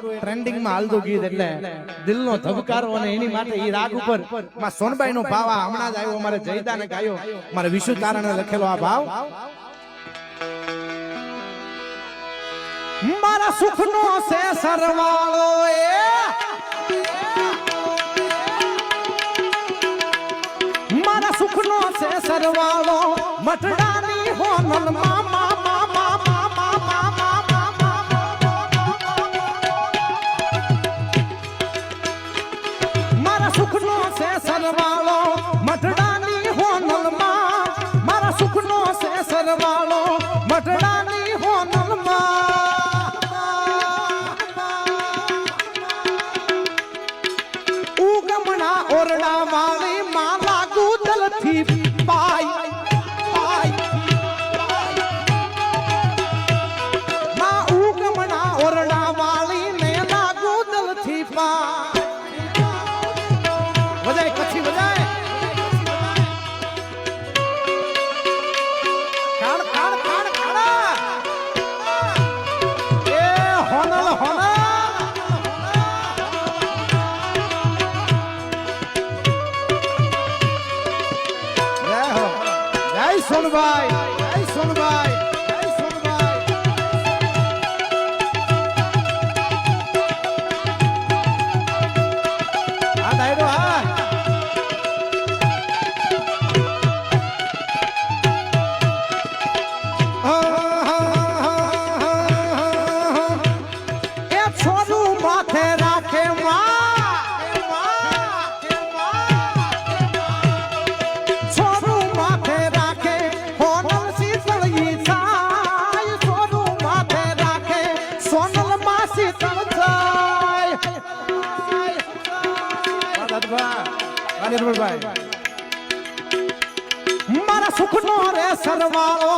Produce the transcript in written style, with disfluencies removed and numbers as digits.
Trending માં હાલતું ગીત એટલે દિલનો ધબકારો અને એની માટે ઈ રાગ ઉપર માં સોનબાઈ નો ભાવ હમણાં જ આવ્યો. મારે જયદાને ગાયો, મારે વિશુ તારણે લખેલો આ ભાવ. મારા સુખનો છે સરવાળો મારા સુખનો છે સરવાળો મટડાની હોનલ મામા સુખનો છે સરવાળો મટડાની હોનલમાં મારા સુખનો છે સરવાળો મટડાની હોનલમાં ઉગમણા ઓરડા વાળી માલા ગુદલથી પાય માં ઉગમણા ઓરડા વાળી ને ગુદલથી પાય. બજાય કચ્છી બજાય કાળ કાળ કાળ કાળા એ હોનલ હોનલ જય હો જય સોનબાઈ જય સોનબાઈ જય સોનબાઈ. આ ડાયરો હા મારા સુખનો રે સરવાળો